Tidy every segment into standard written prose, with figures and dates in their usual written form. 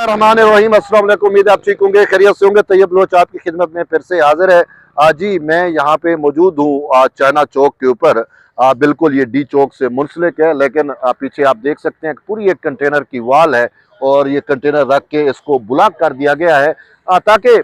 रहमानिर्रहीम। अस्सलाम वालेकुम। उम्मीद है आप ठीक होंगे, खैरियत से होंगे। तैयब बलोच आपकी खिदमत में फिर से हाजिर है। जी मैं यहाँ पे मौजूद हूँ चाइना चौक के ऊपर। बिल्कुल ये डी चौक से मुंसलिक है, लेकिन पीछे आप देख सकते हैं कि पूरी एक कंटेनर की वाल है और ये कंटेनर रख के इसको ब्लॉक कर दिया गया है ताकि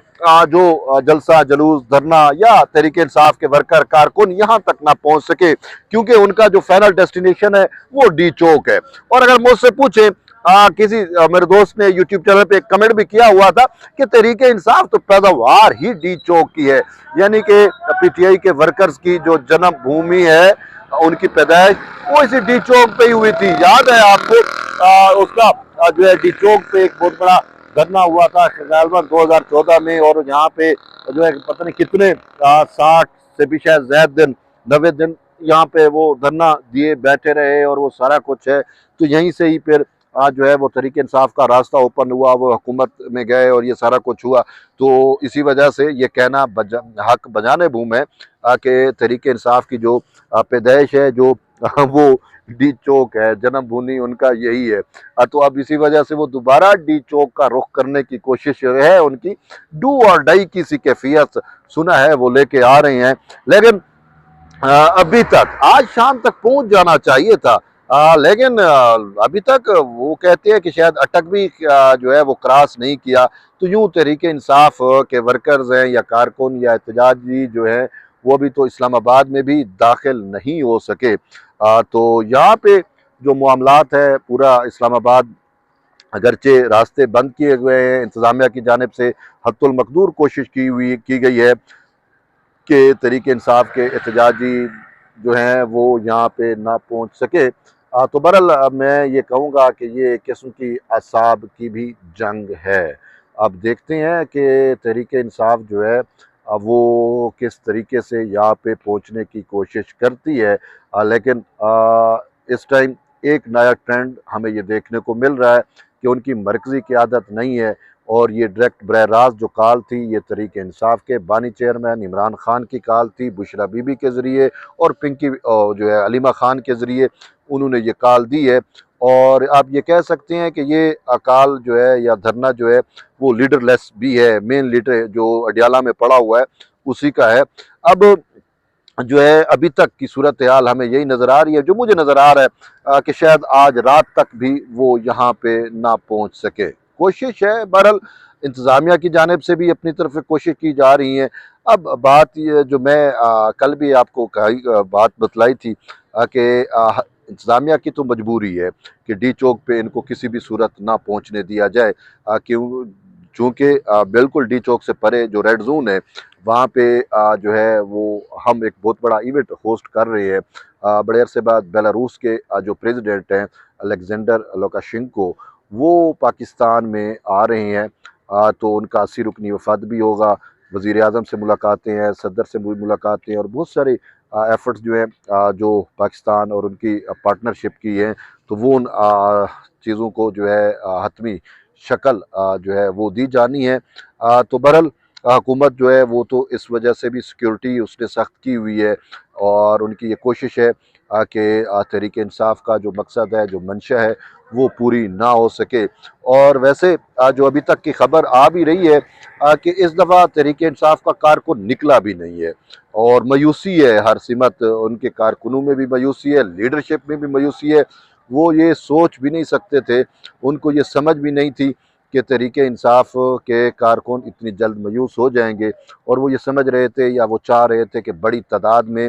जो जलसा जुलूस धरना या तहरीक इंसाफ के वर्कर कारकुन यहाँ तक ना पहुँच सके, क्योंकि उनका जो फाइनल डेस्टिनेशन है वो डी चौक है। और अगर मुझसे पूछे किसी मेरे दोस्त ने यूट्यूब चैनल पे एक कमेंट भी किया हुआ था कि तहरीक इंसाफ तो पैदावार ही डी चौक की है, यानी कि पीटीआई के वर्कर्स की जो जन्म भूमि है उनकी पैदाइश वो इसी डी चौक पे ही हुई थी। याद है आपको उसका जो है डी चौक पे एक बहुत बड़ा धरना हुआ था गैलबन 2014 में, और यहाँ पे जो है पता नहीं कितने 60 से भी शायद ज्यादा दिन 90 दिन यहाँ पे वो धरना दिए बैठे रहे और वो सारा कुछ है। तो यहीं से ही फिर आज जो है वो तहरीक इंसाफ का रास्ता ओपन हुआ, वो हुकूमत में गए और ये सारा कुछ हुआ। तो इसी वजह से ये कहना हक बजाने भूम है कि तहरीक इंसाफ की जो पैदाइश है, जो वो डी चौक है, जन्मभूमि उनका यही है। तो अब इसी वजह से वो दोबारा डी चौक का रुख करने की कोशिश है उनकी। डू और डाई की सी कैफियत सुना है वो लेके आ रहे हैं, लेकिन अभी तक आज शाम तक पहुंच जाना चाहिए था। लेकिन अभी तक वो कहते हैं कि शायद अटक भी जो है वो क्रॉस नहीं किया। तो यूं तहरीक इंसाफ के वर्कर्स हैं या कारकुन या एहतजाजी जो है वो अभी तो इस्लामाबाद में भी दाखिल नहीं हो सके। तो यहाँ पे जो मामलात है पूरा इस्लामाबाद, अगरचे रास्ते बंद किए हुए हैं, इंतज़ामिया की जानिब से हद्दुल मकदूर कोशिश की गई है कि तहरीक इंसाफ के एहतजाजी जो हैं वो यहाँ पे ना पहुँच सके। तो बहरहाल मैं ये कहूँगा कि ये एक किस्म की असाब की भी जंग है। अब देखते हैं कि तहरीक इंसाफ जो है वो किस तरीके से यहाँ पे पहुँचने की कोशिश करती है। लेकिन इस टाइम एक नया ट्रेंड हमें ये देखने को मिल रहा है कि उनकी मरकज़ी क़यादत नहीं है, और ये डायरेक्ट बरह रास्त जो कॉल थी ये तहरीक इंसाफ के बानी चेयरमैन इमरान खान की कॉल थी, बुशरा बीबी के ज़रिए और पिंकी जो है अलीमा खान के ज़रिए उन्होंने ये कॉल दी है। और आप ये कह सकते हैं कि ये अकाल जो है या धरना जो है वो लीडरलेस भी है। मेन लीडर जो अडियाला में पड़ा हुआ है उसी का है। अब जो है अभी तक की सूरत हाल हमें यही नज़र आ रही है, जो मुझे नज़र आ रहा है कि शायद आज रात तक भी वो यहाँ पे ना पहुँच सके। कोशिश है बहरहाल इंतज़ामिया की जानिब से भी अपनी तरफ से कोशिश की जा रही है। अब बात ये जो मैं कल भी आपको बात बतलाई थी कि इंतज़ामिया की तो मजबूरी है कि डी चौक पे इनको किसी भी सूरत ना पहुँचने दिया जाए, क्यों चूँकि बिल्कुल डी चौक से परे जो रेड जोन है वहाँ पे जो है वो हम एक बहुत बड़ा इवेंट होस्ट कर रहे हैं। बड़े अरसे बाद बेलारूस के जो प्रेसिडेंट हैं अलेक्जेंडर लुकाशेंको वो पाकिस्तान में आ रहे हैं। तो उनका 80 रुकनी वफद भी होगा, वज़ीर आज़म से मुलाकातें हैं, सदर से भी मुलाकातें और बहुत सारे एफ़र्ट्स जो हैं जो पाकिस्तान और उनकी पार्टनरशिप की हैं, तो वो उन चीज़ों को जो है हतमी शक्ल जो है वो दी जानी है। तो बहरहाल हुकूमत जो है वो तो इस वजह से भी सिक्योरिटी उसने सख्त की हुई है, और उनकी ये कोशिश है कि तहरीक इंसाफ का जो मकसद है, जो मंशा है वो पूरी ना हो सके। और वैसे जो अभी तक की खबर आ भी रही है कि इस दफ़ा तहरीक इंसाफ का कारकुन निकला भी नहीं है, और मायूसी है हर सिमत, उनके कारकुनों में भी मायूसी है, लीडरशिप में भी मायूसी है। वो ये सोच भी नहीं सकते थे, उनको ये समझ भी नहीं थी कि तहरीक इंसाफ के कारकुन इतनी जल्द मायूस हो जाएंगे, और वो ये समझ रहे थे या वो चाह रहे थे कि बड़ी तादाद में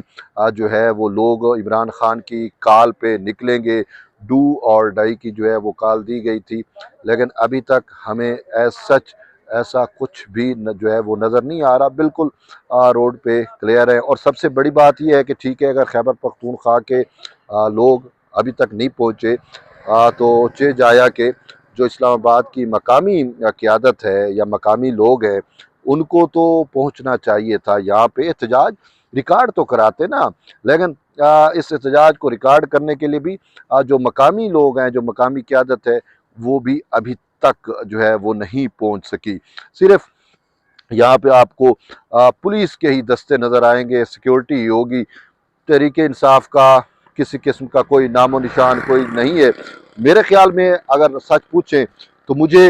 जो है वो लोग इमरान खान की कॉल पे निकलेंगे। डू और डाई की जो है वो कॉल दी गई थी, लेकिन अभी तक हमें सच ऐसा कुछ भी जो है वो नज़र नहीं आ रहा। बिल्कुल रोड पे क्लियर है। और सबसे बड़ी बात यह है कि ठीक है, अगर खैबर पख्तूनख्वा के लोग अभी तक नहीं पहुँचे तो चे जाया के जो इस्लामाबाद की मकामी क़यादत है या मकामी लोग हैं उनको तो पहुंचना चाहिए था। यहाँ पे एहतजाज रिकॉर्ड तो कराते ना, लेकिन इस एहतजाज को रिकॉर्ड करने के लिए भी जो मकामी लोग हैं, जो मकामी क़यादत है, वो भी अभी तक जो है वो नहीं पहुंच सकी। सिर्फ यहाँ पे आपको पुलिस के ही दस्ते नज़र आएंगे, सिक्योरिटी होगी, तहरीक इंसाफ का किसी किस्म का कोई नामो निशान कोई नहीं है। मेरे ख्याल में अगर सच पूछें तो मुझे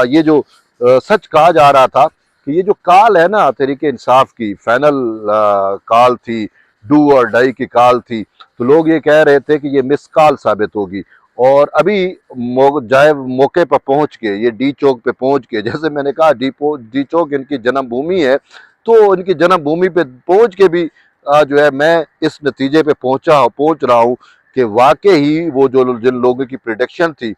ये जो सच कहा जा रहा था कि ये जो काल है ना तहरीक इंसाफ की, फाइनल काल थी, डू और डाई की काल थी, तो लोग ये कह रहे थे कि ये मिस काल साबित होगी। और अभी जाए मौके पर पहुंच के, ये डी चौक पे पहुंच के, जैसे मैंने कहा डी चौक इनकी जन्मभूमि है, तो इनकी जन्मभूमि पे पहुंच के भी जो है मैं इस नतीजे पे पहुंच रहा हूँ कि वाकई ही वो जो जिन लोगों की प्रिडिक्शन थी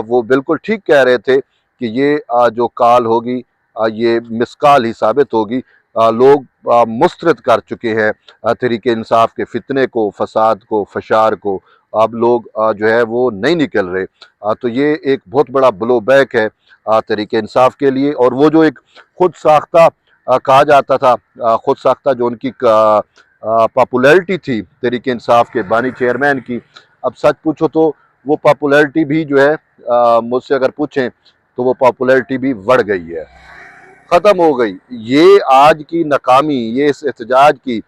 वो बिल्कुल ठीक कह रहे थे कि ये जो काल होगी ये मिसकाल ही साबित होगी। लोग मुस्तरद कर चुके हैं तहरीक इंसाफ के फितने को, फसाद को, फशार को। अब लोग जो है वो नहीं निकल रहे। तो ये एक बहुत बड़ा ब्लो बैक है तहरीक इंसाफ के लिए। और वो जो एक खुद साख्ता कहा जाता था, खुद साख्ता जो उनकी पॉपुलैरिटी थी तहरीक इंसाफ के बानी चेयरमैन की, अब सच पूछो तो वो पॉपुलैरिटी भी जो है मुझसे अगर पूछें तो वो पॉपुलैरिटी भी बढ़ गई है, ख़त्म हो गई। ये आज की नाकामी, ये इस एहतजाज की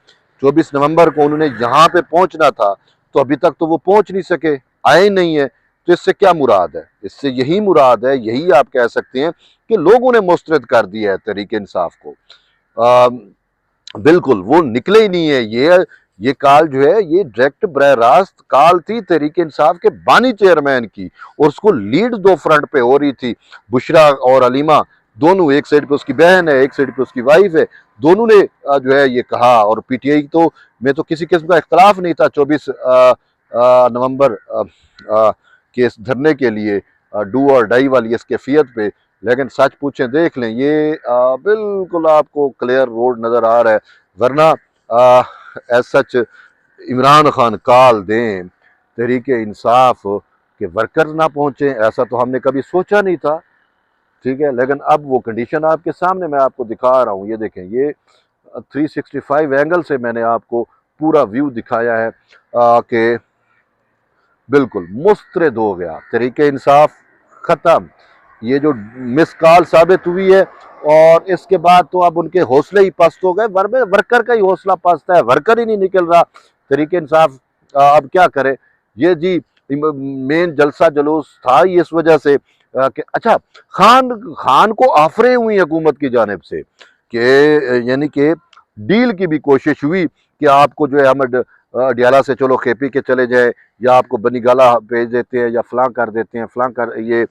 24 नवंबर को उन्होंने यहाँ पे पहुँचना था, तो अभी तक तो वो पहुँच नहीं सके, आए नहीं है। तो इससे क्या मुराद है? इससे यही मुराद है, यही आप कह सकते हैं कि लोगों ने मुस्तरद कर दिया है तहरीक इंसाफ को। बिल्कुल वो निकले ही नहीं है। ये काल जो है ये डायरेक्ट बरह रास्त काल थी तहरीक इंसाफ के बानी चेयरमैन की, और उसको लीड दो फ्रंट पे हो रही थी। बुशरा और अलीमा दोनों, एक साइड पे उसकी बहन है, एक साइड पे उसकी वाइफ है, दोनों ने जो है ये कहा। और पीटीआई तो में तो किसी किस्म का इख्तलाफ नहीं था 24 नवंबर के इस धरने के लिए, डू और डाई वाली इस कैफियत पे। लेकिन सच पूछें, देख लें, ये बिल्कुल आपको क्लियर रोड नज़र आ रहा है। वरना एज सच इमरान खान काल दें तहरीक इंसाफ के वर्कर्स ना पहुँचे, ऐसा तो हमने कभी सोचा नहीं था। ठीक है, लेकिन अब वो कंडीशन आपके सामने मैं आपको दिखा रहा हूँ। ये देखें, ये 365 एंगल से मैंने आपको पूरा व्यू दिखाया है कि बिल्कुल मुस्तरद हो गया तहरीक इंसाफ, ख़त्म। ये जो मिसकाल साबित हुई है, और इसके बाद तो अब उनके हौसले ही पस्त हो गए। वर्कर का ही हौसला पस्त है, वर्कर ही नहीं निकल रहा। तहरीक इंसाफ अब क्या करे? ये जी मेन जलसा जुलूस था ही इस वजह से कि अच्छा, खान को ऑफरें हुई हुकूमत की जानिब से कि यानी कि डील की भी कोशिश हुई कि आपको जो है हम डियाला से चलो खेपी के चले जाए, या आपको बनी गाला भेज देते हैं, या फलां कर देते हैं, फलां कर ये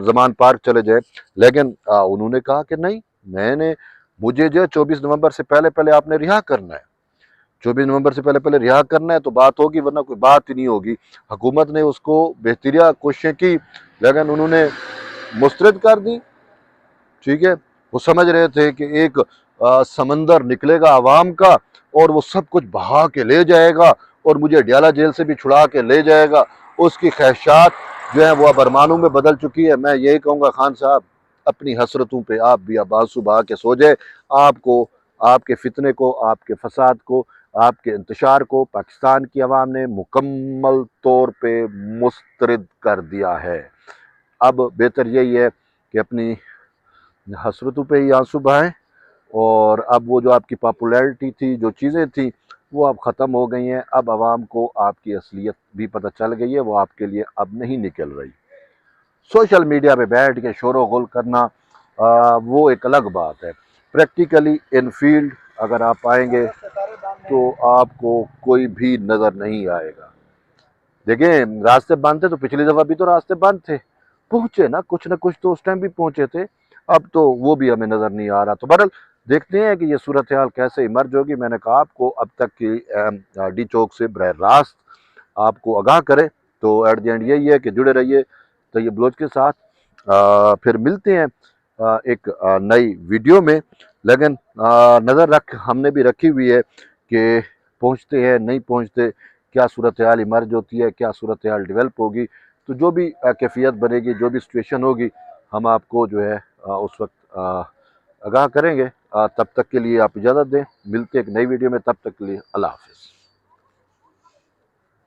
जमान पार्क चले जाए। लेकिन उन्होंने कहा कि नहीं, मुझे जो 24 नवंबर से पहले पहले आपने रिहा करना है, 24 नवंबर से पहले पहले रिहा करना है तो बात होगी, वरना कोई बात ही नहीं होगी। हुकूमत ने उसको बेहतरीन कोशिशें की, लेकिन उन्होंने मुस्तरद कर दी। ठीक है, वो समझ रहे थे कि एक समंदर निकलेगा आवाम का, और वो सब कुछ बहा के ले जाएगा, और मुझे अडियाला जेल से भी छुड़ा के ले जाएगा। उसकी ख्वाहिशात जो है वो अब अरमानों में बदल चुकी है। मैं यही कहूँगा, खान साहब अपनी हसरतों पे आप भी अब आंसू बहा के सो जाए। आपको, आपके फितने को, आपके फसाद को, आपके इंतशार को पाकिस्तान की आवाम ने मुकम्मल तौर पे मुस्तरद कर दिया है। अब बेहतर यही है कि अपनी हसरतों पे ही आंसू बहाएं, और अब वो जो आपकी पॉपुलैरिटी थी, जो चीज़ें थी, वो अब ख़त्म हो गई हैं। अब आवाम को आपकी असलियत भी पता चल गई है, वो आपके लिए अब नहीं निकल रही। सोशल मीडिया पे बैठ के शोर गुल करना वो एक अलग बात है। प्रैक्टिकली इन फील्ड अगर आप आएंगे तो आपको कोई भी नज़र नहीं आएगा। देखें, रास्ते बंद थे तो पिछली दफ़ा भी तो रास्ते बंद थे, पहुँचे ना कुछ तो उस टाइम भी पहुँचे थे। अब तो वो भी हमें नज़र नहीं आ रहा। तो बहरहाल देखते हैं कि ये सूरत हाल कैसे इमर्ज होगी। मैंने कहा आपको अब तक की डी चौक से बरह रास्त आपको आगाह करें। तो एट द एंड यही है कि जुड़े रहिए तैयब बलोच के साथ। फिर मिलते हैं एक नई वीडियो में। लेकिन नज़र हमने भी रखी हुई है कि पहुँचते हैं नहीं पहुँचते, क्या सूरत हाल इमर्ज होती है, क्या सूरत हाल डेवलप होगी। तो जो भी कैफियत बनेगी, जो भी सिचुएशन होगी, हम आपको जो है उस वक्त आगाह करेंगे। तब तक के लिए आप इजाज़त दें। मिलते एक नई वीडियो में, तब तक के लिए अल्लाह हाफ़िज़।